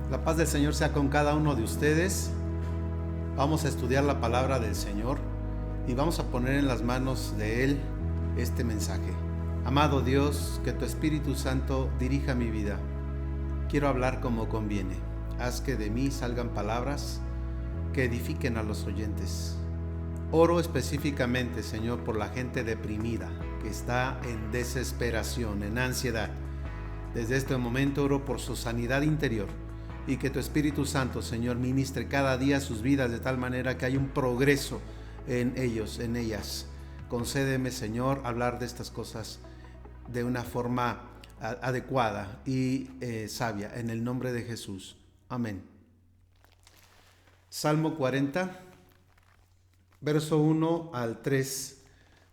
La paz del Señor sea con cada uno de ustedes. Vamos a estudiar la palabra del Señor y vamos a poner en las manos de Él este mensaje. Amado Dios, que tu Espíritu Santo dirija mi vida. Quiero hablar como conviene. Haz que de mí salgan palabras que edifiquen a los oyentes. Oro específicamente, Señor, por la gente deprimida, que está en desesperación, en ansiedad. Desde este momento oro por su sanidad interior y que tu Espíritu Santo, Señor, ministre cada día sus vidas de tal manera que haya un progreso en ellos, en ellas. Concédeme, Señor, hablar de estas cosas de una forma adecuada y sabia, en el nombre de Jesús. Amén. Salmo 40, verso 1 al 3.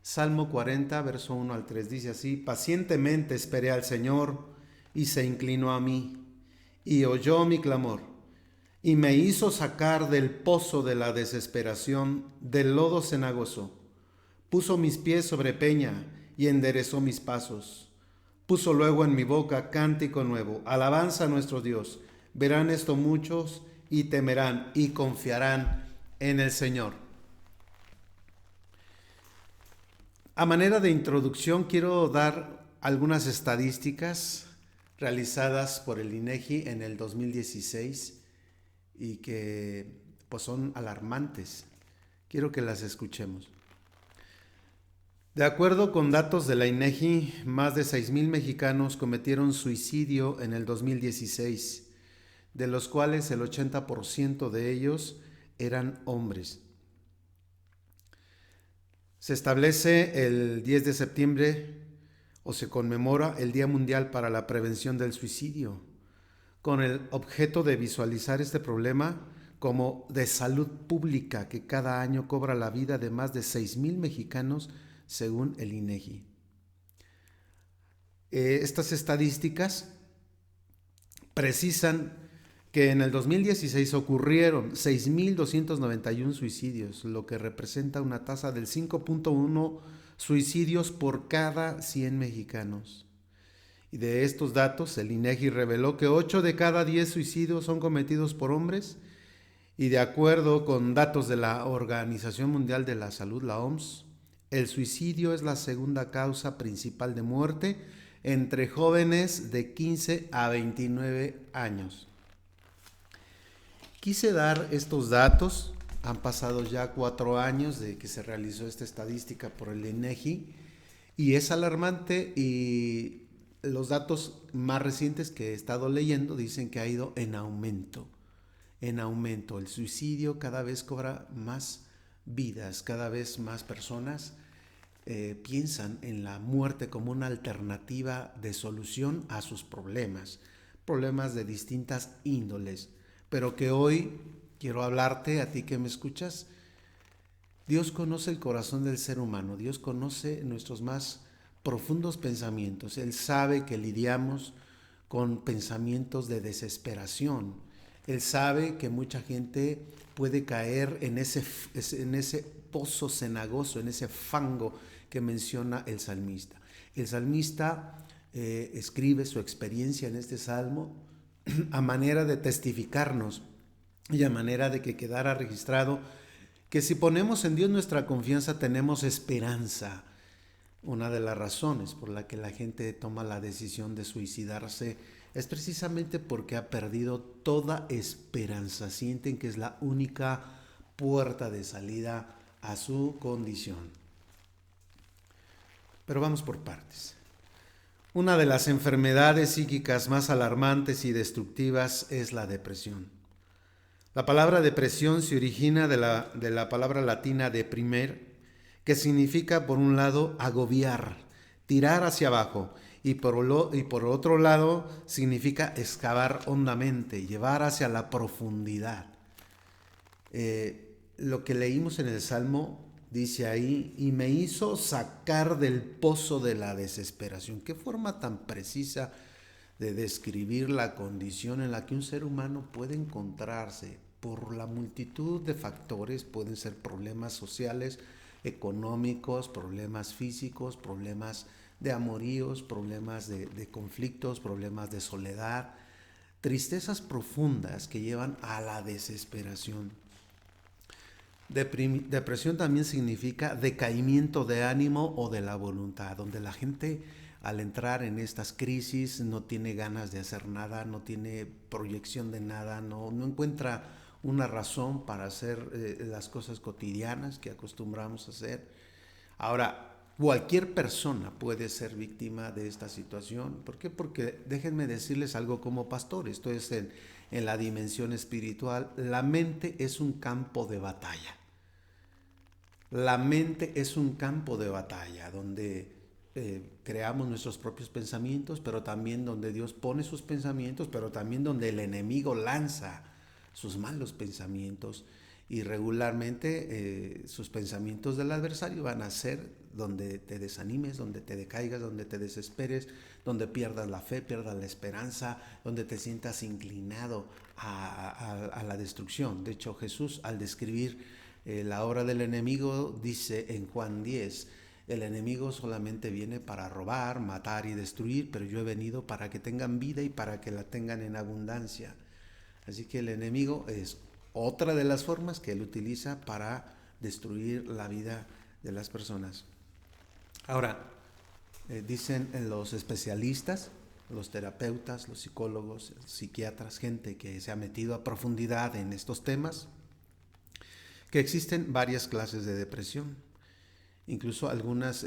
Salmo 40, verso 1 al 3 dice así: pacientemente esperé al Señor y se inclinó a mí y oyó mi clamor y me hizo sacar del pozo de la desesperación, del lodo cenagoso. Puso mis pies sobre peña y enderezó mis pasos. Puso luego en mi boca cántico nuevo, alabanza a nuestro Dios. Verán esto muchos y temerán y confiarán en el Señor. A manera de introducción quiero dar algunas estadísticas realizadas por el INEGI en el 2016 y que pues son alarmantes. Quiero que las escuchemos. De acuerdo con datos de la INEGI, más de 6,000 mexicanos cometieron suicidio en el 2016, de los cuales el 80% de ellos eran hombres. Se establece el 10 de septiembre o se conmemora el Día Mundial para la Prevención del Suicidio, con el objeto de visualizar este problema como de salud pública que cada año cobra la vida de más de 6,000 mexicanos según el INEGI. Estas estadísticas precisan que en el 2016 ocurrieron 6,291 suicidios, lo que representa una tasa del 5.1 suicidios por cada 100 mexicanos. Y de estos datos, el INEGI reveló que 8 de cada 10 suicidios son cometidos por hombres, y de acuerdo con datos de la Organización Mundial de la Salud, la OMS, el suicidio es la segunda causa principal de muerte entre jóvenes de 15 a 29 años. Quise dar estos datos, han pasado ya 4 años de que se realizó esta estadística por el INEGI y es alarmante, y los datos más recientes que he estado leyendo dicen que ha ido en aumento. El suicidio cada vez cobra más vidas, cada vez más personas piensan en la muerte como una alternativa de solución a sus problemas de distintas índoles. Pero que hoy quiero hablarte a ti que me escuchas. Dios conoce el corazón del ser humano, Dios conoce nuestros más profundos pensamientos. Él sabe que lidiamos con pensamientos de desesperación. Él sabe que mucha gente puede caer en ese pozo cenagoso, en ese fango que menciona el salmista. El salmista escribe su experiencia en este salmo a manera de testificarnos y a manera de que quedara registrado que si ponemos en Dios nuestra confianza tenemos esperanza. Una de las razones por la que la gente toma la decisión de suicidarse es precisamente porque ha perdido toda esperanza. Sienten que es la única puerta de salida a su condición. Pero vamos por partes. Una de las enfermedades psíquicas más alarmantes y destructivas es la depresión. La palabra depresión se origina de la palabra latina deprimer, que significa por un lado agobiar, tirar hacia abajo, y por otro lado significa excavar hondamente, llevar hacia la profundidad. Lo que leímos en el Salmo dice ahí: y me hizo sacar del pozo de la desesperación. Qué forma tan precisa de describir la condición en la que un ser humano puede encontrarse por la multitud de factores. Pueden ser problemas sociales, económicos, problemas físicos, problemas de amoríos, problemas de conflictos, problemas de soledad, tristezas profundas que llevan a la desesperación. Depresión también significa decaimiento de ánimo o de la voluntad, donde la gente al entrar en estas crisis no tiene ganas de hacer nada, no tiene proyección de nada, no encuentra una razón para hacer las cosas cotidianas que acostumbramos a hacer. Ahora, cualquier persona puede ser víctima de esta situación. ¿Por qué? Porque déjenme decirles algo como pastor, esto es en la dimensión espiritual, la mente es un campo de batalla. La mente es un campo de batalla donde creamos nuestros propios pensamientos, pero también donde Dios pone sus pensamientos, pero también donde el enemigo lanza sus malos pensamientos. Y regularmente sus pensamientos del adversario van a ser donde te desanimes, donde te decaigas, donde te desesperes, donde pierdas la fe, pierdas la esperanza, donde te sientas inclinado a la destrucción. De hecho, Jesús, al describir la obra del enemigo, dice en Juan 10, el enemigo solamente viene para robar, matar y destruir, pero yo he venido para que tengan vida y para que la tengan en abundancia. Así que el enemigo es otra de las formas que él utiliza para destruir la vida de las personas. Ahora, dicen los especialistas, los terapeutas, los psicólogos, psiquiatras, gente que se ha metido a profundidad en estos temas, que existen varias clases de depresión. Incluso algunas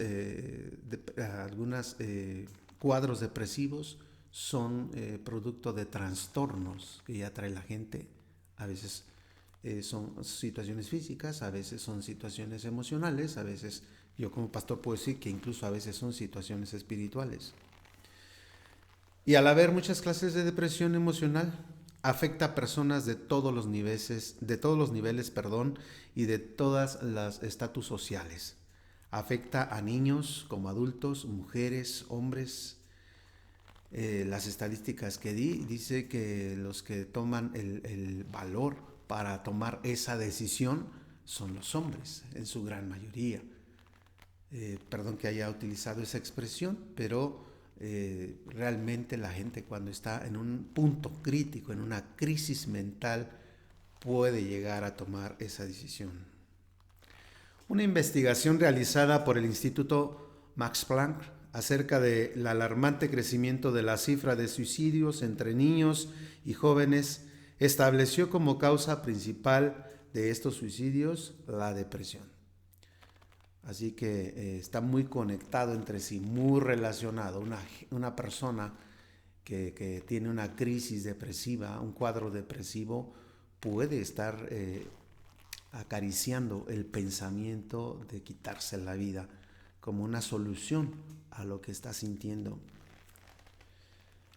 cuadros depresivos son producto de trastornos que ya trae la gente. A veces son situaciones físicas, a veces son situaciones emocionales, a veces yo como pastor puedo decir que incluso a veces son situaciones espirituales. Y al haber muchas clases de depresión emocional, afecta a personas de todos los niveles, y de todas las estatus sociales. Afecta a niños como adultos, mujeres, hombres. Las estadísticas que dice que los que toman el valor para tomar esa decisión son los hombres, en su gran mayoría. Perdón que haya utilizado esa expresión, pero realmente la gente cuando está en un punto crítico, en una crisis mental, puede llegar a tomar esa decisión. Una investigación realizada por el Instituto Max Planck acerca del alarmante crecimiento de la cifra de suicidios entre niños y jóvenes estableció como causa principal de estos suicidios la depresión. Así que está muy conectado entre sí, muy relacionado. Una persona que tiene una crisis depresiva, un cuadro depresivo, puede estar acariciando el pensamiento de quitarse la vida como una solución a lo que está sintiendo.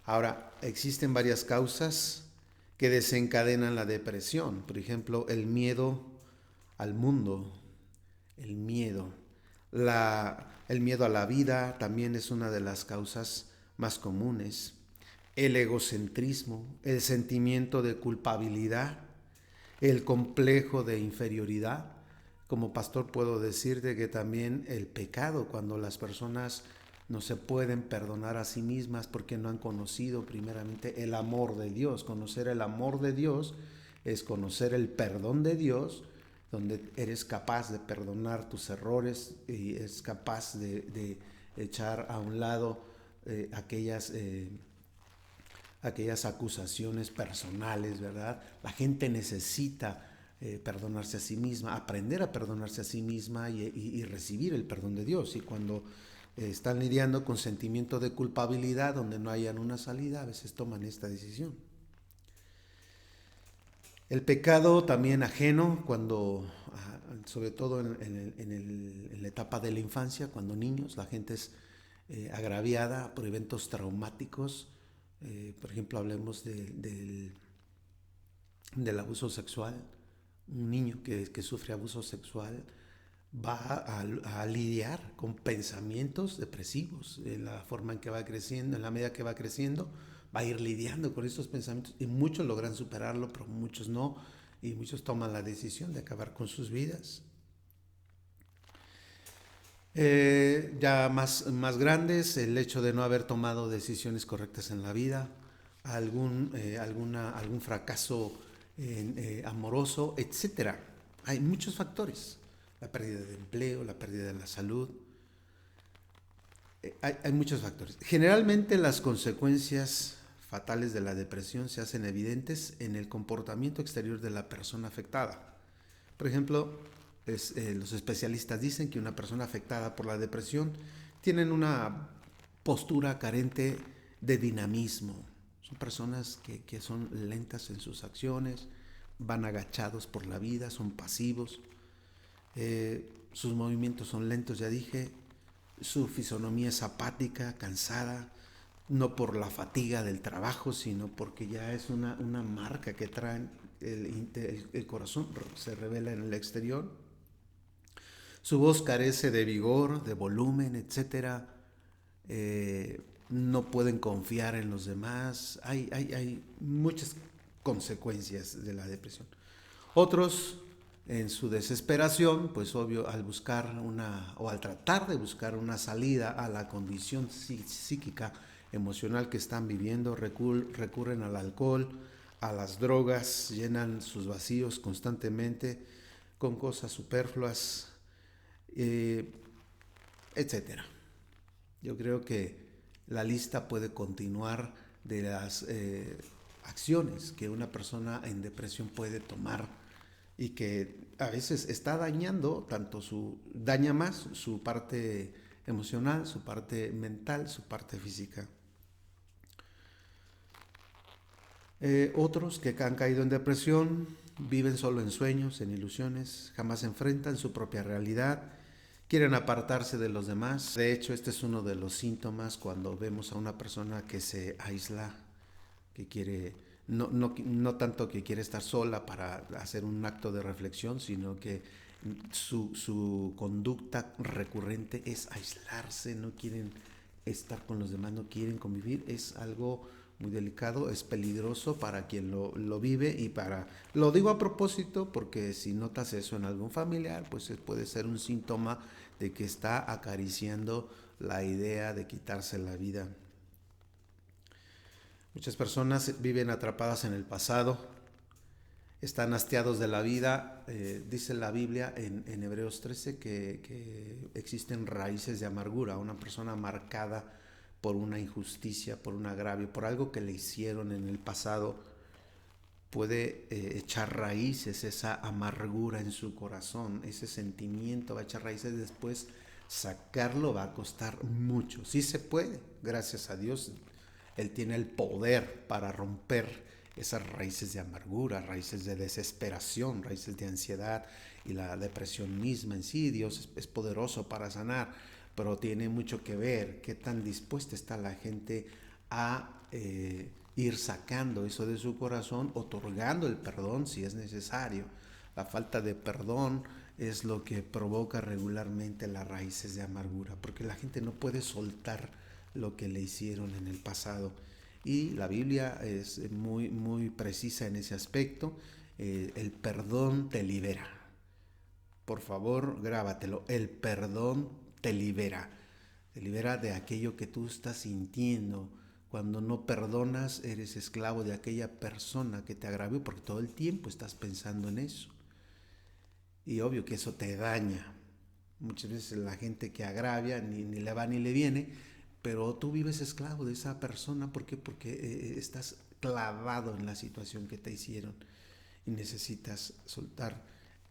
Ahora, existen varias causas que desencadenan la depresión. Por ejemplo, el miedo al mundo, el miedo a la vida también es una de las causas más comunes. El egocentrismo, el sentimiento de culpabilidad, el complejo de inferioridad. Como pastor puedo decirte que también el pecado, cuando las personas no se pueden perdonar a sí mismas porque no han conocido primeramente el amor de Dios. Conocer el amor de Dios es conocer el perdón de Dios, donde eres capaz de perdonar tus errores y es capaz de echar a un lado aquellas acusaciones personales, ¿verdad? La gente necesita perdonarse a sí misma, aprender a perdonarse a sí misma y recibir el perdón de Dios. Y cuando están lidiando con sentimiento de culpabilidad, donde no hayan una salida, a veces toman esta decisión. El pecado también ajeno, cuando, sobre todo en la etapa de la infancia, cuando niños, la gente es agraviada por eventos traumáticos. Por ejemplo, hablemos del abuso sexual. Un niño que sufre abuso sexual va a lidiar con pensamientos depresivos en la forma en que va creciendo, en la medida que va creciendo, va a ir lidiando con estos pensamientos y muchos logran superarlo, pero muchos no, y muchos toman la decisión de acabar con sus vidas. Ya más grandes, el hecho de no haber tomado decisiones correctas en la vida, algún fracaso amoroso, etcétera. Hay muchos factores. La pérdida de empleo, la pérdida de la salud. Hay muchos factores. Generalmente las consecuencias fatales de la depresión se hacen evidentes en el comportamiento exterior de la persona afectada. Por ejemplo, los especialistas dicen que una persona afectada por la depresión tienen una postura carente de dinamismo. Son personas que son lentas en sus acciones, van agachados por la vida, son pasivos, sus movimientos son lentos, ya dije, su fisonomía es apática, cansada, no por la fatiga del trabajo, sino porque ya es una marca que traen, el corazón se revela en el exterior. Su voz carece de vigor, de volumen, etcétera. No pueden confiar en los demás. Hay muchas consecuencias de la depresión. Otros, en su desesperación, pues obvio, al buscar o al tratar de buscar una salida a la condición psíquica, emocional que están viviendo, recurren al alcohol, a las drogas, llenan sus vacíos constantemente con cosas superfluas, eh, etcétera. Yo creo que la lista puede continuar de las acciones que una persona en depresión puede tomar y que a veces está dañando daña más su parte emocional, su parte mental, su parte física. Otros que han caído en depresión viven solo en sueños, en ilusiones, jamás enfrentan su propia realidad, quieren apartarse de los demás. De hecho, este es uno de los síntomas cuando vemos a una persona que se aísla, que quiere, no tanto que quiere estar sola para hacer un acto de reflexión, sino que su conducta recurrente es aislarse, no quieren estar con los demás, no quieren convivir. Es algo muy delicado, es peligroso para quien lo vive lo digo a propósito porque si notas eso en algún familiar, pues puede ser un síntoma de que está acariciando la idea de quitarse la vida. Muchas personas viven atrapadas en el pasado, están hastiados de la vida. Dice la Biblia en Hebreos 13 que existen raíces de amargura. Una persona marcada por una injusticia, por un agravio, por algo que le hicieron en el pasado, puede echar raíces, esa amargura en su corazón, ese sentimiento va a echar raíces. Después sacarlo va a costar mucho. Sí se puede, gracias a Dios. Él tiene el poder para romper esas raíces de amargura, raíces de desesperación, raíces de ansiedad y la depresión misma en sí. Dios es poderoso para sanar, pero tiene mucho que ver qué tan dispuesta está la gente a ir sacando eso de su corazón, otorgando el perdón si es necesario. La falta de perdón es lo que provoca regularmente las raíces de amargura, porque la gente no puede soltar lo que le hicieron en el pasado. Y la Biblia es muy precisa en ese aspecto. El perdón te libera. Por favor, grábatelo. El perdón te libera. Te libera de aquello que tú estás sintiendo. Cuando no perdonas, eres esclavo de aquella persona que te agravió, porque todo el tiempo estás pensando en eso. Y obvio que eso te daña. Muchas veces la gente que agravia ni le va ni le viene, pero tú vives esclavo de esa persona. ¿Por qué? Porque estás clavado en la situación que te hicieron y necesitas soltar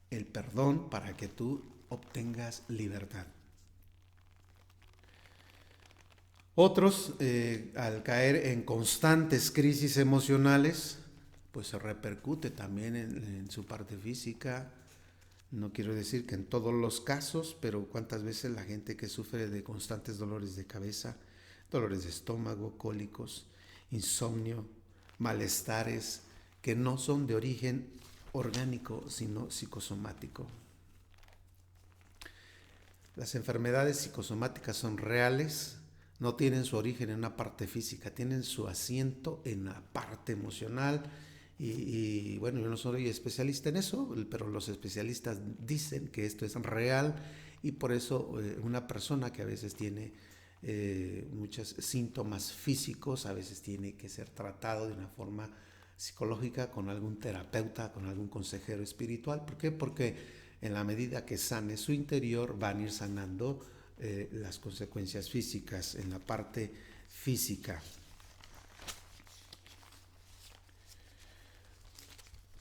el perdón para que tú obtengas libertad. Otros, al caer en constantes crisis emocionales, pues se repercute también en su parte física. No quiero decir que en todos los casos, pero cuántas veces la gente que sufre de constantes dolores de cabeza, dolores de estómago, cólicos, insomnio, malestares que no son de origen orgánico, sino psicosomático. Las enfermedades psicosomáticas son reales, no tienen su origen en una parte física, tienen su asiento en la parte emocional. Y bueno, yo no soy especialista en eso, pero los especialistas dicen que esto es real y por eso una persona que a veces tiene muchos síntomas físicos, a veces tiene que ser tratado de una forma psicológica con algún terapeuta, con algún consejero espiritual. ¿Por qué? Porque en la medida que sane su interior van a ir sanando las consecuencias físicas en la parte física.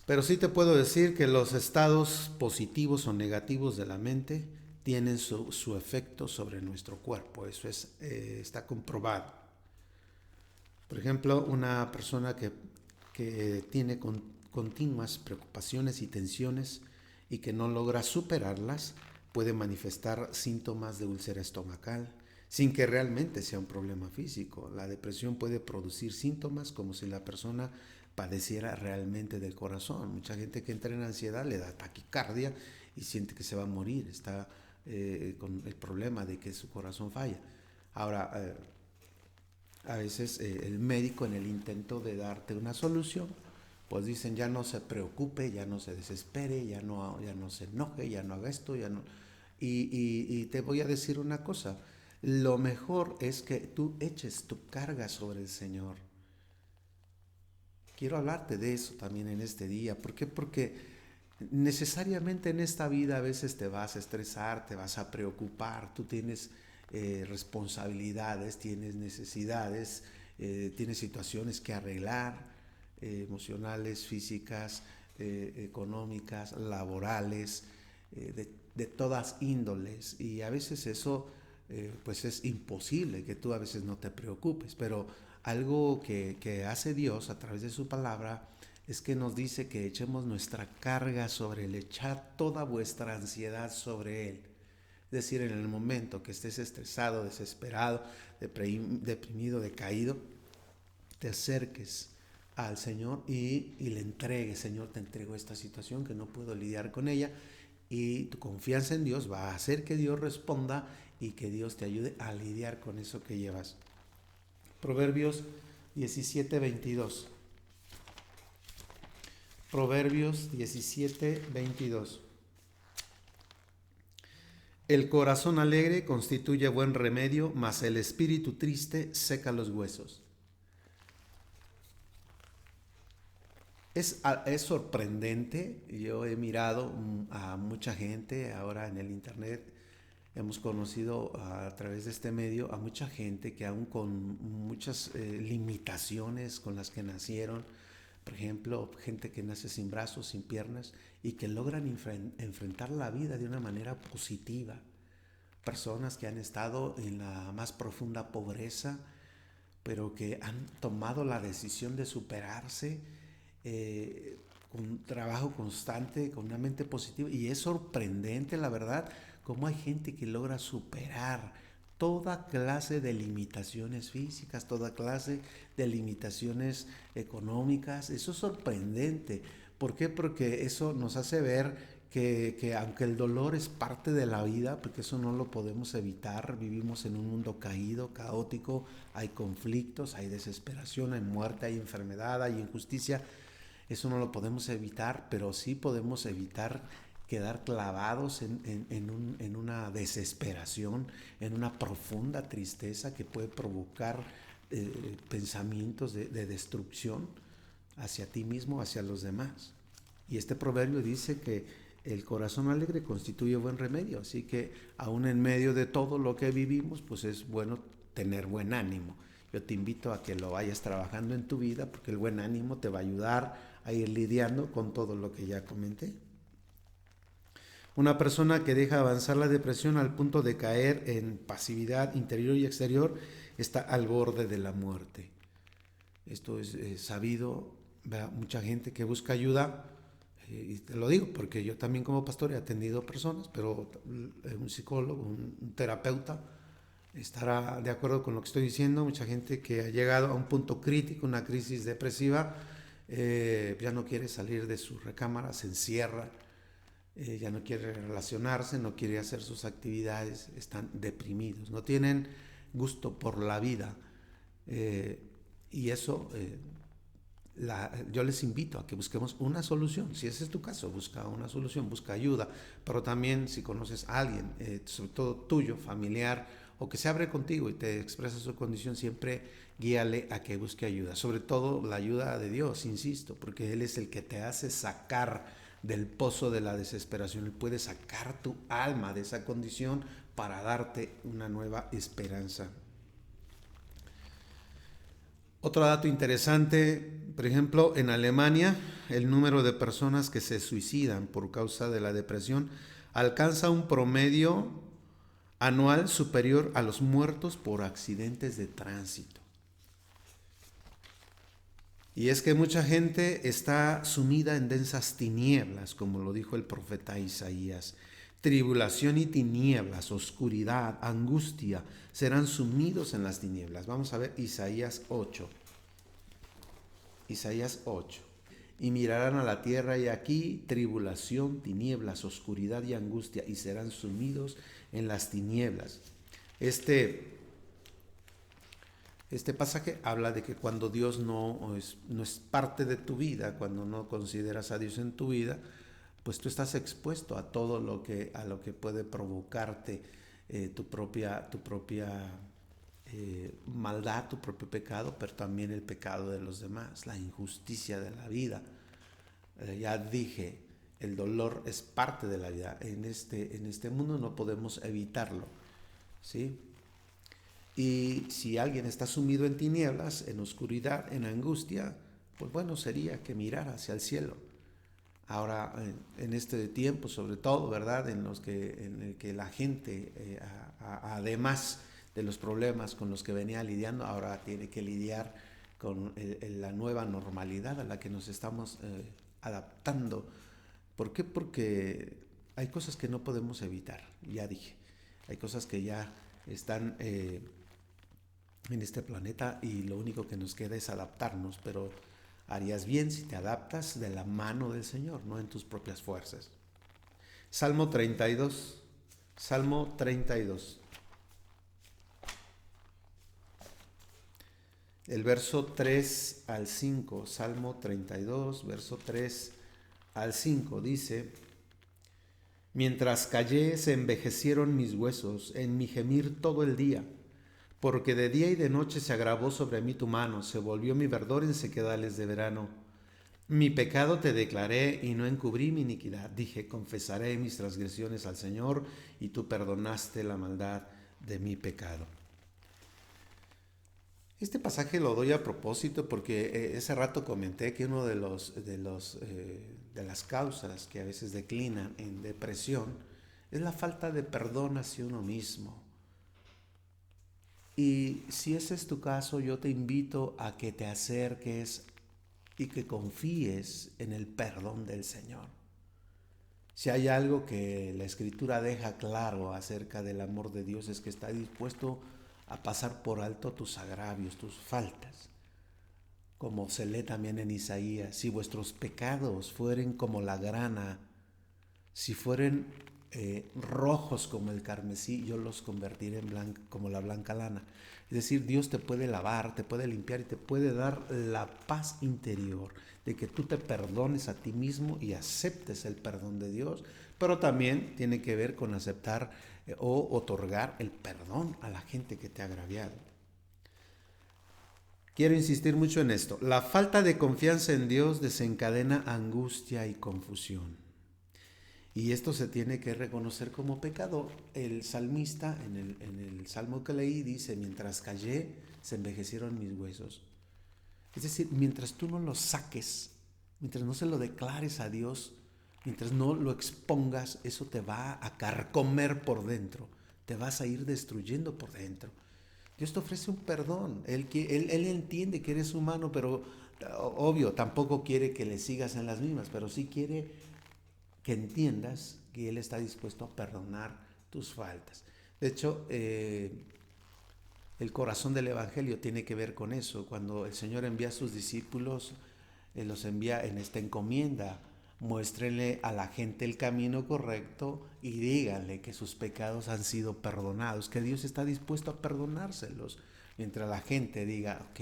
Pero sí te puedo decir que los estados positivos o negativos de la mente tienen su efecto sobre nuestro cuerpo. Eso está comprobado. Por ejemplo, una persona que tiene continuas preocupaciones y tensiones y que no logra superarlas puede manifestar síntomas de úlcera estomacal sin que realmente sea un problema físico. La depresión puede producir síntomas como si la persona padeciera realmente del corazón. Mucha gente que entra en ansiedad le da taquicardia y siente que se va a morir, está con el problema de que su corazón falla. Ahora, a veces el médico, en el intento de darte una solución, pues dicen: ya no se preocupe, ya no se desespere, ya no se enoje, ya no haga esto, ya no. Y te voy a decir una cosa: lo mejor es que tú eches tu carga sobre el Señor. Quiero hablarte de eso también en este día. ¿Por qué? Porque necesariamente en esta vida a veces te vas a estresar, te vas a preocupar, tú tienes responsabilidades, tienes necesidades, tienes situaciones que arreglar, emocionales, físicas, económicas, laborales, de todas índoles. Y a veces eso pues es imposible que tú a veces no te preocupes, pero algo que hace Dios a través de su palabra es que nos dice que echemos nuestra carga sobre Él, echad toda vuestra ansiedad sobre Él. Es decir, en el momento que estés estresado, desesperado, deprimido, decaído, te acerques al Señor y le entregues: Señor, te entrego esta situación que no puedo lidiar con ella. Y tu confianza en Dios va a hacer que Dios responda y que Dios te ayude a lidiar con eso que llevas. Proverbios 17:22. Proverbios 17:22. El corazón alegre constituye buen remedio, mas el espíritu triste seca los huesos. Es sorprendente. Yo he mirado a mucha gente ahora en el internet. Hemos conocido a través de este medio a mucha gente que aún con muchas limitaciones con las que nacieron, por ejemplo, gente que nace sin brazos, sin piernas, y que logran enfrentar la vida de una manera positiva. Personas que han estado en la más profunda pobreza, pero que han tomado la decisión de superarse con un trabajo constante, con una mente positiva. Y es sorprendente, la verdad, cómo hay gente que logra superar toda clase de limitaciones físicas, toda clase de limitaciones económicas. Eso es sorprendente. ¿Por qué? Porque eso nos hace ver que aunque el dolor es parte de la vida, porque eso no lo podemos evitar, vivimos en un mundo caído, caótico, hay conflictos, hay desesperación, hay muerte, hay enfermedad, hay injusticia. Eso no lo podemos evitar, pero sí podemos evitar quedar clavados en una desesperación, en una profunda tristeza que puede provocar pensamientos de destrucción hacia ti mismo, hacia los demás. Y este proverbio dice que el corazón alegre constituye buen remedio, así que aún en medio de todo lo que vivimos, pues es bueno tener buen ánimo. Yo te invito a que lo vayas trabajando en tu vida, porque el buen ánimo te va a ayudar a ir lidiando con todo lo que ya comenté. Una persona que deja avanzar la depresión al punto de caer en pasividad interior y exterior está al borde de la muerte. Esto es sabido. Mucha gente que busca ayuda, y te lo digo porque yo también como pastor he atendido personas, pero un psicólogo, un terapeuta estará de acuerdo con lo que estoy diciendo. Mucha gente que ha llegado a un punto crítico, una crisis depresiva, ya no quiere salir de su recámara, se encierra, ya no quiere relacionarse, no quiere hacer sus actividades, están deprimidos, no tienen gusto por la vida. Y eso, yo les invito a que busquemos una solución. Si ese es tu caso, busca una solución, busca ayuda. Pero también si conoces a alguien, sobre todo tuyo, familiar o que se abre contigo y te expresa su condición, siempre guíale a que busque ayuda. Sobre todo la ayuda de Dios, insisto, porque Él es el que te hace sacar del pozo de la desesperación. Él puede sacar tu alma de esa condición para darte una nueva esperanza. Otro dato interesante, por ejemplo, en Alemania el número de personas que se suicidan por causa de la depresión alcanza un promedio anual superior a los muertos por accidentes de tránsito. Y es que mucha gente está sumida en densas tinieblas, como lo dijo el profeta Isaías. Tribulación y tinieblas, oscuridad, angustia, serán sumidos en las tinieblas. Vamos a ver Isaías 8. Isaías 8. Y mirarán a la tierra y aquí tribulación, tinieblas, oscuridad y angustia, y serán sumidos en las tinieblas. Este pasaje habla de que cuando Dios no es parte de tu vida, cuando no consideras a Dios en tu vida, pues tú estás expuesto a todo lo que puede provocarte tu propia maldad, tu propio pecado, pero también el pecado de los demás, la injusticia de la vida. Ya dije, el dolor es parte de la vida. En este mundo no podemos evitarlo, ¿sí? Y si alguien está sumido en tinieblas, en oscuridad, en angustia, pues bueno, sería que mirara hacia el cielo. Ahora, en este tiempo, sobre todo, ¿verdad? En el que la gente, además de los problemas con los que venía lidiando, ahora tiene que lidiar con la nueva normalidad a la que nos estamos adaptando. ¿Por qué? Porque hay cosas que no podemos evitar, ya dije. Hay cosas que ya están en este planeta y lo único que nos queda es adaptarnos, pero harías bien si te adaptas de la mano del Señor, no en tus propias fuerzas. Salmo 32. Salmo 32. El verso 3 al 5. Salmo 32, verso 3 al 5 dice: Mientras callé se envejecieron mis huesos en mi gemir todo el día, porque de día y de noche se agravó sobre mí tu mano, se volvió mi verdor en sequedales de verano. Mi pecado te declaré y no encubrí mi iniquidad. Dije, confesaré mis transgresiones al Señor, y tú perdonaste la maldad de mi pecado. Este pasaje lo doy a propósito porque ese rato comenté que uno de las causas que a veces declinan en depresión es la falta de perdón hacia uno mismo. Y si ese es tu caso, yo te invito a que te acerques y que confíes en el perdón del Señor. Si hay algo que la Escritura deja claro acerca del amor de Dios, es que está dispuesto a pasar por alto tus agravios, tus faltas. Como se lee también en Isaías: si vuestros pecados fueren como la grana, si fueren rojos como el carmesí, yo los convertiré en como la blanca lana. Es decir, Dios te puede lavar, te puede limpiar y te puede dar la paz interior de que tú te perdones a ti mismo y aceptes el perdón de Dios, pero también tiene que ver con aceptar o otorgar el perdón a la gente que te ha agraviado. Quiero insistir mucho en esto. La falta de confianza en Dios desencadena angustia y confusión. Y esto se tiene que reconocer como pecado. El salmista, en el salmo que leí, dice: mientras callé, se envejecieron mis huesos. Es decir, mientras tú no lo saques, mientras no se lo declares a Dios, mientras no lo expongas, eso te va a carcomer por dentro. Te vas a ir destruyendo por dentro. Dios te ofrece un perdón. Él entiende que eres humano, pero obvio, tampoco quiere que le sigas en las mismas, pero sí quiere que entiendas que Él está dispuesto a perdonar tus faltas. De hecho, el corazón del Evangelio tiene que ver con eso. Cuando el Señor envía a sus discípulos, los envía en esta encomienda: muéstrenle a la gente el camino correcto y díganle que sus pecados han sido perdonados, que Dios está dispuesto a perdonárselos. Mientras la gente diga: ok,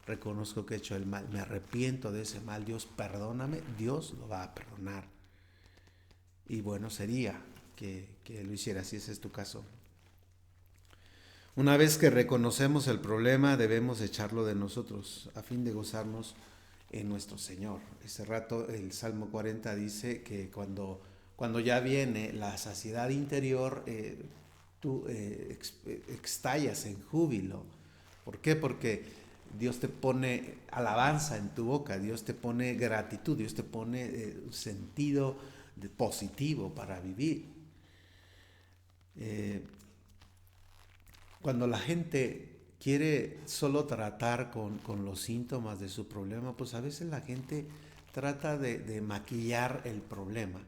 reconozco que he hecho el mal, me arrepiento de ese mal, Dios perdóname, Dios lo va a perdonar. Y bueno sería que lo hiciera, si ese es tu caso. Una vez que reconocemos el problema, debemos echarlo de nosotros a fin de gozarnos en nuestro Señor. Ese rato el Salmo 40 dice que cuando ya viene la saciedad interior, tú estallas en júbilo. ¿Por qué? Porque Dios te pone alabanza en tu boca, Dios te pone gratitud, Dios te pone sentido positivo para vivir. Eh, Cuando la gente quiere solo tratar con los síntomas de su problema, pues a veces la gente trata de maquillar el problema.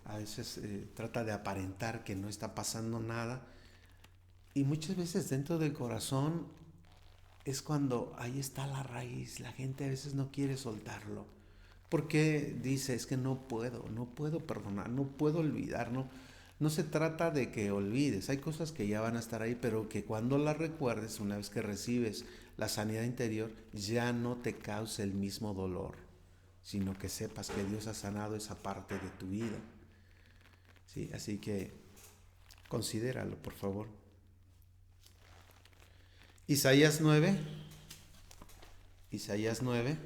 A veces trata de aparentar que no está pasando nada. Y muchas veces dentro del corazón es cuando ahí está la raíz. La gente a veces no quiere soltarlo. Porque dice, es que no puedo perdonar, no puedo olvidar, no se trata de que olvides, hay cosas que ya van a estar ahí, pero que cuando las recuerdes, una vez que recibes la sanidad interior, ya no te cause el mismo dolor, sino que sepas que Dios ha sanado esa parte de tu vida. ¿Sí? Así que considéralo, por favor. Isaías 9, Isaías 9.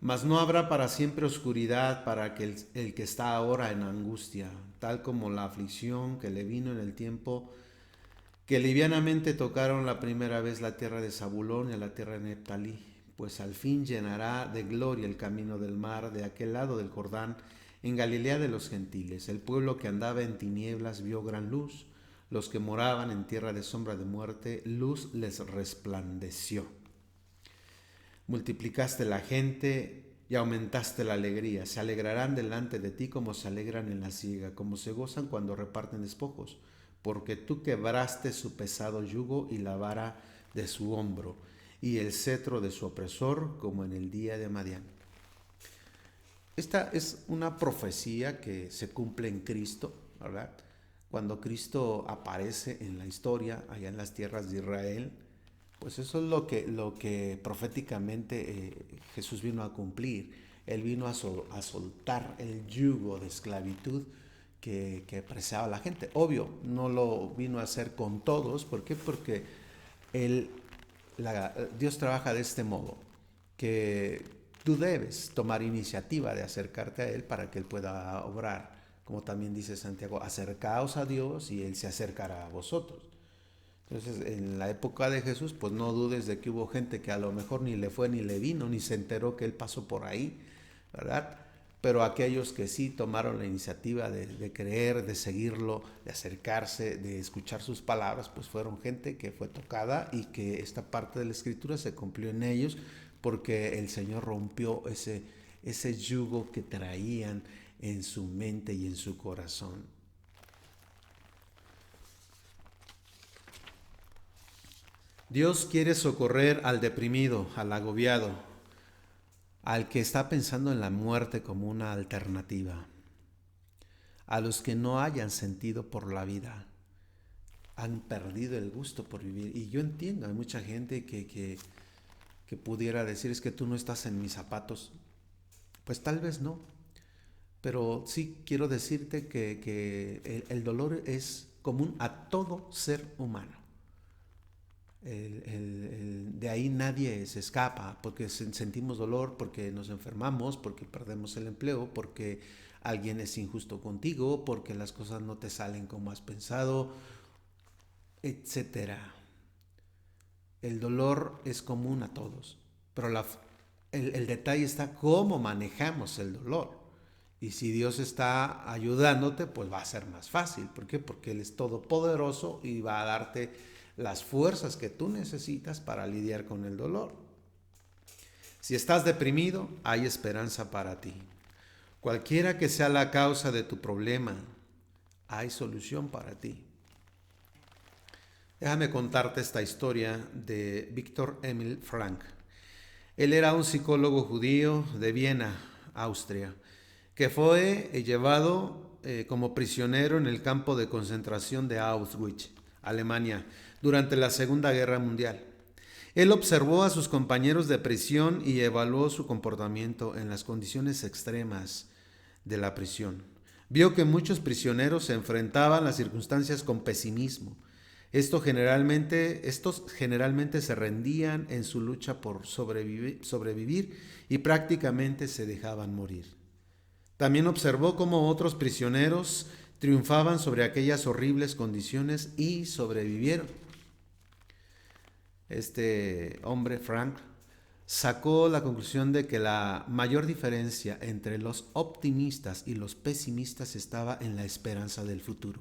Mas no habrá para siempre oscuridad para el que está ahora en angustia, tal como la aflicción que le vino en el tiempo que livianamente tocaron la primera vez la tierra de Zabulón y la tierra de Neftalí, pues al fin llenará de gloria el camino del mar de aquel lado del Jordán, en Galilea de los gentiles. El pueblo que andaba en tinieblas vio gran luz, los que moraban en tierra de sombra de muerte, luz les resplandeció. Multiplicaste la gente y aumentaste la alegría. Se alegrarán delante de ti como se alegran en la siega, como se gozan cuando reparten despojos, porque tú quebraste su pesado yugo y la vara de su hombro, y el cetro de su opresor, como en el día de Madián. Esta es una profecía que se cumple en Cristo, ¿verdad? Cuando Cristo aparece en la historia, allá en las tierras de Israel, pues eso es lo que proféticamente Jesús vino a cumplir. Él vino a soltar el yugo de esclavitud que apresaba a la gente. Obvio, no lo vino a hacer con todos. ¿Por qué? Porque él, Dios trabaja de este modo, que tú debes tomar iniciativa de acercarte a Él para que Él pueda obrar. Como también dice Santiago, acercaos a Dios y Él se acercará a vosotros. Entonces, en la época de Jesús, pues no dudes de que hubo gente que a lo mejor ni le fue ni le vino, ni se enteró que Él pasó por ahí, ¿verdad? Pero aquellos que sí tomaron la iniciativa de creer, de seguirlo, de acercarse, de escuchar sus palabras, pues fueron gente que fue tocada y que esta parte de la Escritura se cumplió en ellos porque el Señor rompió ese yugo que traían en su mente y en su corazón. Dios quiere socorrer al deprimido, al agobiado, al que está pensando en la muerte como una alternativa, a los que no hayan sentido por la vida, han perdido el gusto por vivir. Y yo entiendo, hay mucha gente que pudiera decir, es que tú no estás en mis zapatos. Pues tal vez no, pero sí quiero decirte que el dolor es común a todo ser humano. De ahí nadie se escapa, porque sentimos dolor, porque nos enfermamos, porque perdemos el empleo, porque alguien es injusto contigo, porque las cosas no te salen como has pensado, etcétera. El dolor es común a todos, pero el detalle está cómo manejamos el dolor. Y si Dios está ayudándote, pues va a ser más fácil. ¿Por qué? Porque Él es todopoderoso y va a darte las fuerzas que tú necesitas para lidiar con el dolor. Si estás deprimido, hay esperanza para ti. Cualquiera que sea la causa de tu problema, hay solución para ti. Déjame contarte esta historia de Viktor Emil Frank. Él era un psicólogo judío de Viena, Austria, que fue llevado como prisionero en el campo de concentración de Auschwitz, Alemania, durante la Segunda Guerra Mundial. Él observó a sus compañeros de prisión y evaluó su comportamiento en las condiciones extremas de la prisión. Vio que muchos prisioneros se enfrentaban las circunstancias con pesimismo. Estos generalmente se rendían en su lucha por sobrevivir y prácticamente se dejaban morir. También observó cómo otros prisioneros triunfaban sobre aquellas horribles condiciones y sobrevivieron. Este hombre, Frank, sacó la conclusión de que la mayor diferencia entre los optimistas y los pesimistas estaba en la esperanza del futuro.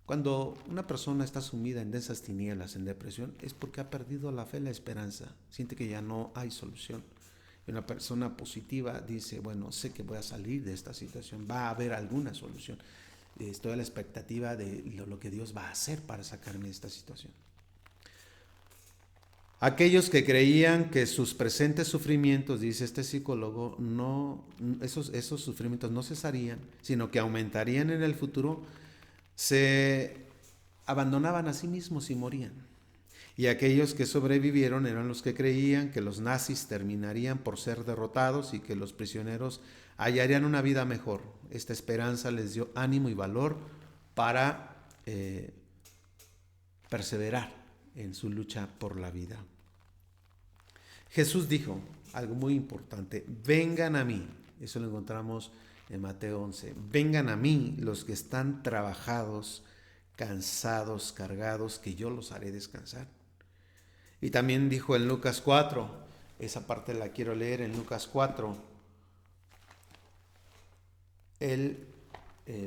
Cuando una persona está sumida en densas tinieblas, en depresión, es porque ha perdido la fe, la esperanza, siente que ya no hay solución. Y una persona positiva dice, bueno, sé que voy a salir de esta situación, va a haber alguna solución. Estoy a la expectativa de lo que Dios va a hacer para sacarme de esta situación. Aquellos que creían que sus presentes sufrimientos, dice este psicólogo, esos sufrimientos no cesarían, sino que aumentarían en el futuro, se abandonaban a sí mismos y morían. Y aquellos que sobrevivieron eran los que creían que los nazis terminarían por ser derrotados y que los prisioneros hallarían una vida mejor. Esta esperanza les dio ánimo y valor para perseverar en su lucha por la vida. Jesús dijo algo muy importante: vengan a mí. Eso lo encontramos en Mateo 11. Vengan a mí los que están trabajados, cansados, cargados, que yo los haré descansar. Y también dijo en Lucas 4, esa parte la quiero leer en Lucas 4. Él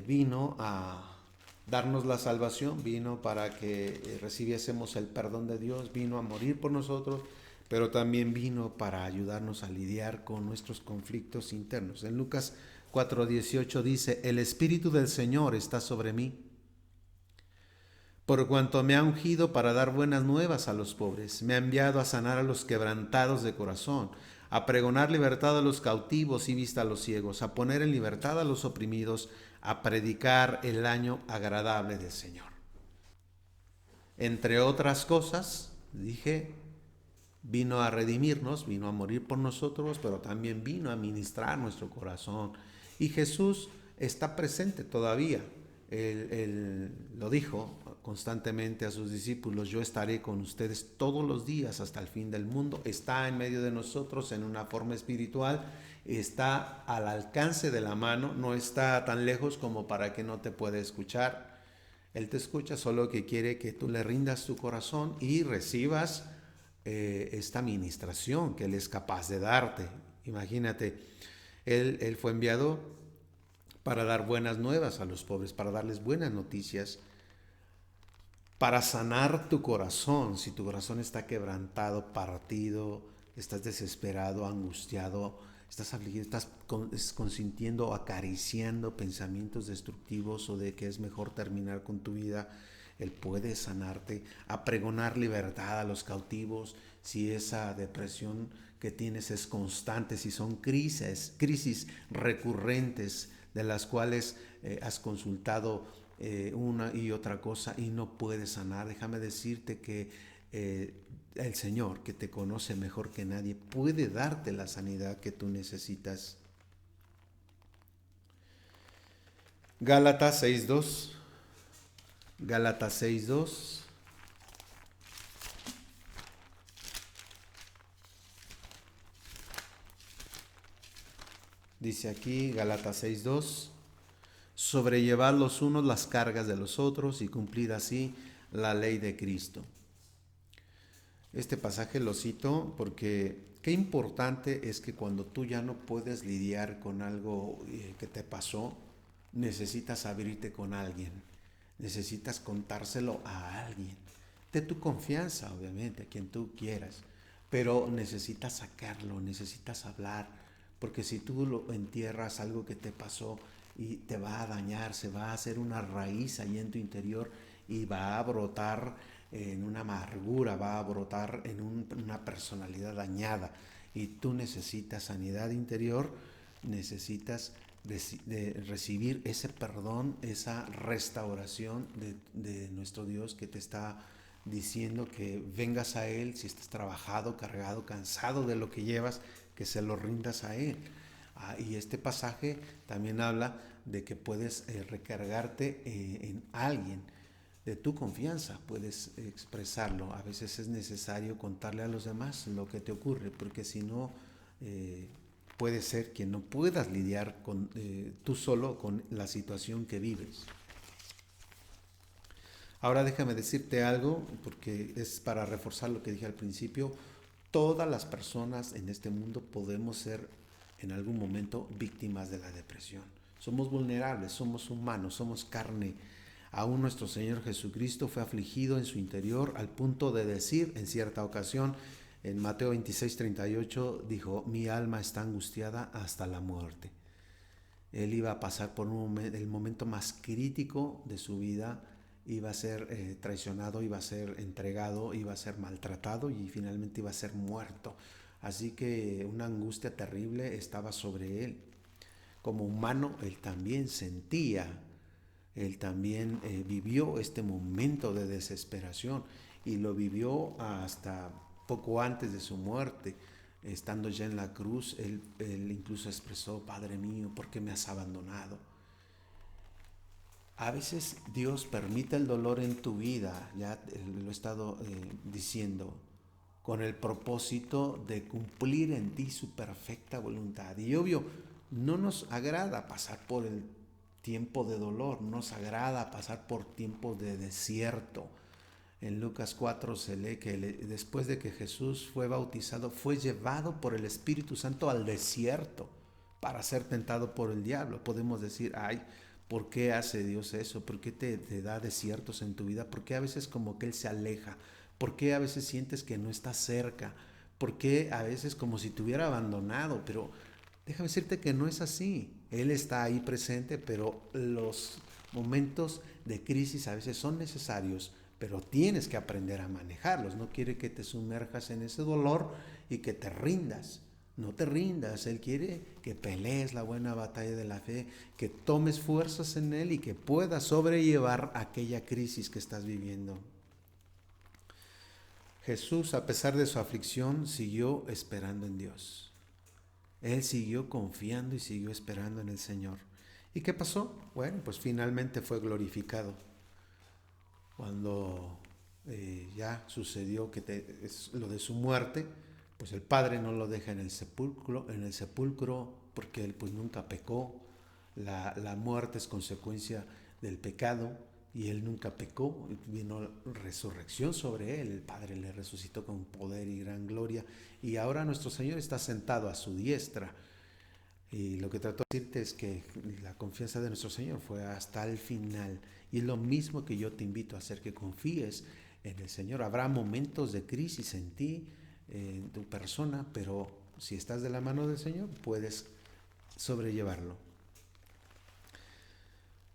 vino a darnos la salvación, vino para que recibiésemos el perdón de Dios, vino a morir por nosotros, pero también vino para ayudarnos a lidiar con nuestros conflictos internos. En Lucas 4:18 dice: el Espíritu del Señor está sobre mí, por cuanto me ha ungido para dar buenas nuevas a los pobres, me ha enviado a sanar a los quebrantados de corazón, a pregonar libertad a los cautivos y vista a los ciegos, a poner en libertad a los oprimidos, a predicar el año agradable del Señor. Entre otras cosas, dije, vino a redimirnos, vino a morir por nosotros, pero también vino a ministrar nuestro corazón. Y Jesús está presente todavía. Él lo dijo constantemente a sus discípulos: yo estaré con ustedes todos los días hasta el fin del mundo. Está en medio de nosotros en una forma espiritual, está al alcance de la mano, no está tan lejos como para que no te pueda escuchar. Él te escucha, solo que quiere que tú le rindas tu corazón y recibas esta administración que Él es capaz de darte. Imagínate, Él fue enviado para dar buenas nuevas a los pobres, para darles buenas noticias, para sanar tu corazón. Si tu corazón está quebrantado, partido, estás desesperado, angustiado, estás afligido, estás consintiendo, acariciando pensamientos destructivos o de que es mejor terminar con tu vida, Él puede sanarte, a pregonar libertad a los cautivos. Si esa depresión que tienes es constante, si son crisis recurrentes de las cuales has consultado una y otra cosa y no puedes sanar, déjame decirte que el Señor, que te conoce mejor que nadie, puede darte la sanidad que tú necesitas. Gálatas 6:2. Gálatas 6:2. Dice aquí, Gálatas 6:2: sobrellevad los unos las cargas de los otros y cumplid así la ley de Cristo. Este pasaje lo cito porque qué importante es que cuando tú ya no puedes lidiar con algo que te pasó, necesitas abrirte con alguien, necesitas contárselo a alguien, de tu confianza, obviamente, a quien tú quieras, pero necesitas sacarlo, necesitas hablar, porque si tú lo entierras, algo que te pasó, y te va a dañar, se va a hacer una raíz ahí en tu interior y va a brotar en una amargura, va a brotar en una personalidad dañada. Y tú necesitas sanidad interior, necesitas de recibir ese perdón, esa restauración de nuestro Dios, que te está diciendo que vengas a Él si estás trabajado, cargado, cansado de lo que llevas, que se lo rindas a Él. Y este pasaje también habla de que puedes recargarte en alguien de tu confianza, puedes expresarlo. A veces es necesario contarle a los demás lo que te ocurre, porque si no, puede ser que no puedas lidiar tú solo con la situación que vives. Ahora déjame decirte algo, porque es para reforzar lo que dije al principio. Todas las personas en este mundo podemos ser en algún momento víctimas de la depresión. Somos vulnerables, somos humanos, somos carne. Aún nuestro Señor Jesucristo fue afligido en su interior al punto de decir en cierta ocasión, en Mateo 26:38, dijo: mi alma está angustiada hasta la muerte. Él iba a pasar por el momento más crítico de su vida, iba a ser traicionado, iba a ser entregado, iba a ser maltratado y finalmente iba a ser muerto. Así que una angustia terrible estaba sobre él. Como humano, él también sentía, él también vivió este momento de desesperación y lo vivió hasta poco antes de su muerte. Estando ya en la cruz, él incluso expresó: Padre mío, ¿por qué me has abandonado? A veces Dios permite el dolor en tu vida, ya lo he estado diciendo, con el propósito de cumplir en ti su perfecta voluntad. Y obvio, no nos agrada pasar por el tiempo de dolor, nos agrada pasar por tiempos de desierto. En Lucas 4 se lee que después de que Jesús fue bautizado, fue llevado por el Espíritu Santo al desierto para ser tentado por el diablo. Podemos decir: ay, ¿por qué hace Dios eso? ¿Por qué te da desiertos en tu vida? ¿Por qué a veces como que Él se aleja? ¿Por qué a veces sientes que no está cerca? ¿Por qué a veces como si te hubiera abandonado? Pero déjame decirte que no es así. Él está ahí presente, pero los momentos de crisis a veces son necesarios, pero tienes que aprender a manejarlos. No quiere que te sumerjas en ese dolor y que te rindas. No te rindas. Él quiere que pelees la buena batalla de la fe, que tomes fuerzas en Él y que puedas sobrellevar aquella crisis que estás viviendo. Jesús, a pesar de su aflicción, siguió esperando en Dios. Él siguió confiando y siguió esperando en el Señor. ¿Y qué pasó? Bueno, pues finalmente fue glorificado. Cuando ya sucedió es lo de su muerte, pues el Padre no lo deja en el sepulcro porque él pues nunca pecó. La muerte es consecuencia del pecado y él nunca pecó. Vino resurrección sobre él, el Padre le resucitó con poder y gran gloria y ahora nuestro Señor está sentado a su diestra. Y lo que trato de decirte es que la confianza de nuestro Señor fue hasta el final. Y es lo mismo que yo te invito a hacer, que confíes en el Señor. Habrá momentos de crisis en ti, en tu persona, pero si estás de la mano del Señor, puedes sobrellevarlo.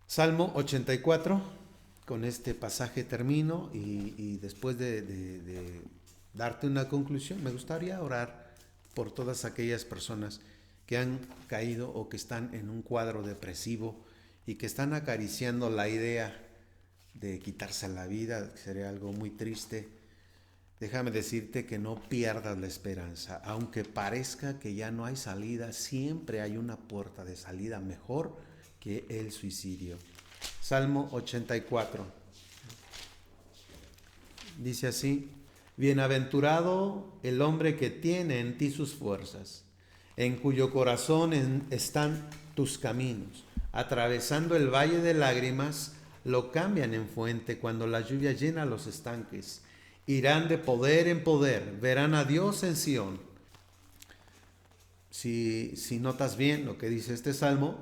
Salmo 84, con este pasaje termino y después de darte una conclusión, me gustaría orar por todas aquellas personas que han caído o que están en un cuadro depresivo y que están acariciando la idea de quitarse la vida, que sería algo muy triste. Déjame decirte que no pierdas la esperanza. Aunque parezca que ya no hay salida, siempre hay una puerta de salida mejor que el suicidio. Salmo 84. Dice así: bienaventurado el hombre que tiene en ti sus fuerzas, en cuyo corazón están tus caminos. Atravesando el valle de lágrimas, lo cambian en fuente cuando la lluvia llena los estanques. Irán de poder en poder, verán a Dios en Sión. Si notas bien lo que dice este salmo,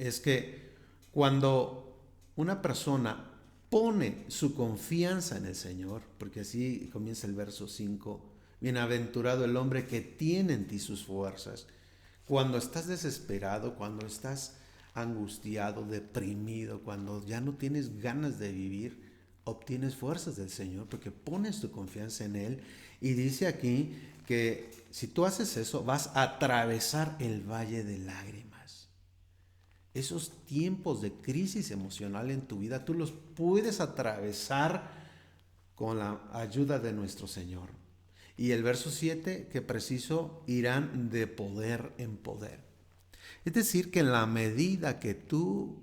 es que cuando una persona pone su confianza en el Señor, porque así comienza el verso 5, bienaventurado el hombre que tiene en ti sus fuerzas. Cuando estás desesperado, cuando estás angustiado, deprimido, cuando ya no tienes ganas de vivir, obtienes fuerzas del Señor porque pones tu confianza en Él. Y dice aquí que si tú haces eso, vas a atravesar el valle de lágrimas. Esos tiempos de crisis emocional en tu vida, tú los puedes atravesar con la ayuda de nuestro Señor. Y el verso 7, que preciso, irán de poder en poder. Es decir, que en la medida que tú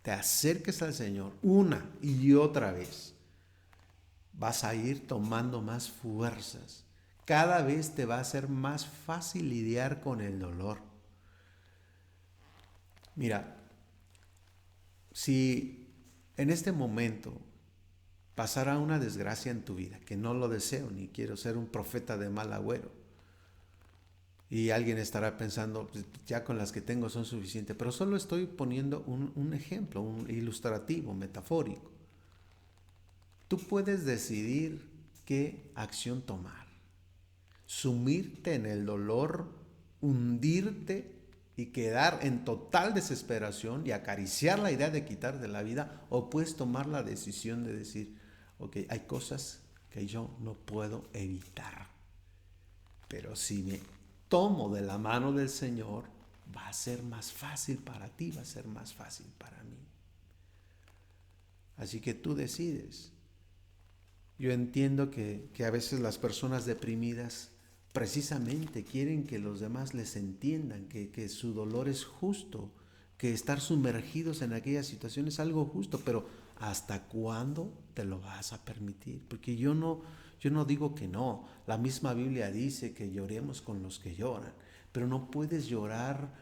te acerques al Señor una y otra vez, vas a ir tomando más fuerzas. Cada vez te va a ser más fácil lidiar con el dolor. Mira, si en este momento pasara una desgracia en tu vida, que no lo deseo ni quiero ser un profeta de mal agüero, y alguien estará pensando, pues ya con las que tengo son suficientes, pero solo estoy poniendo un ejemplo, un ilustrativo, metafórico. Tú puedes decidir qué acción tomar. Sumirte en el dolor, hundirte y quedar en total desesperación y acariciar la idea de quitarte la vida, o puedes tomar la decisión de decir, ok, hay cosas que yo no puedo evitar, pero si me tomo de la mano del Señor, va a ser más fácil para ti, va a ser más fácil para mí. Así que tú decides. Yo entiendo que a veces las personas deprimidas precisamente quieren que los demás les entiendan que su dolor es justo, que estar sumergidos en aquella situación es algo justo, pero ¿hasta cuándo te lo vas a permitir? Porque yo no digo que no. La misma Biblia dice que lloremos con los que lloran, pero no puedes llorar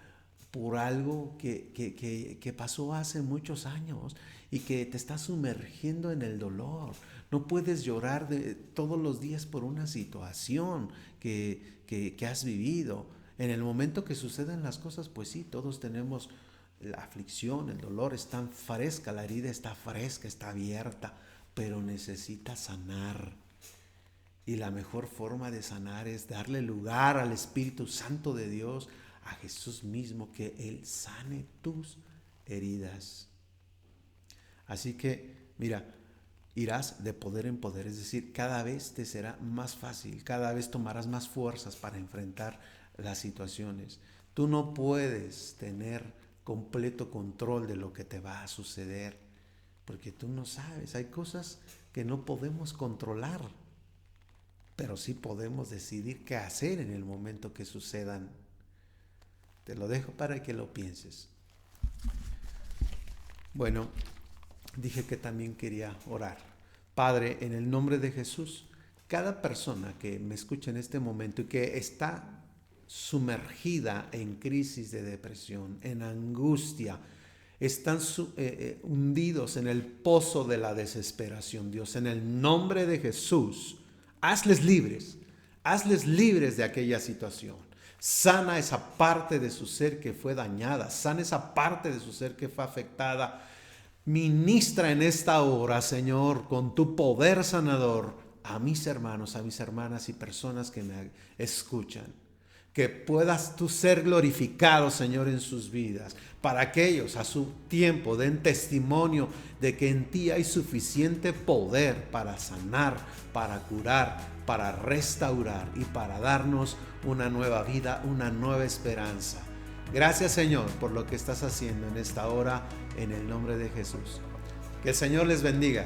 por algo que pasó hace muchos años y que te está sumergiendo en el dolor. No puedes llorar todos los días por una situación que has vivido. En el momento que suceden las cosas, pues sí, todos tenemos la aflicción, el dolor, está fresca, la herida está fresca, está abierta, pero necesita sanar. Y la mejor forma de sanar es darle lugar al Espíritu Santo de Dios, a Jesús mismo, que Él sane tus heridas. Así que, mira, irás de poder en poder, es decir, cada vez te será más fácil, cada vez tomarás más fuerzas para enfrentar las situaciones. Tú no puedes tener completo control de lo que te va a suceder, porque tú no sabes, hay cosas que no podemos controlar, pero sí podemos decidir qué hacer en el momento que sucedan. Te lo dejo para que lo pienses. Bueno, dije que también quería orar. Padre, en el nombre de Jesús, cada persona que me escucha en este momento y que está sumergida en crisis de depresión, en angustia, están hundidos en el pozo de la desesperación, Dios, en el nombre de Jesús, hazles libres de aquella situación. Sana esa parte de su ser que fue dañada, sana esa parte de su ser que fue afectada. Ministra en esta hora, Señor, con tu poder sanador a mis hermanos, a mis hermanas y personas que me escuchan. Que puedas tú ser glorificado, Señor, en sus vidas, para que ellos a su tiempo den testimonio de que en ti hay suficiente poder para sanar, para curar, para restaurar y para darnos una nueva vida, una nueva esperanza. Gracias, Señor, por lo que estás haciendo en esta hora, en el nombre de Jesús. Que el Señor les bendiga.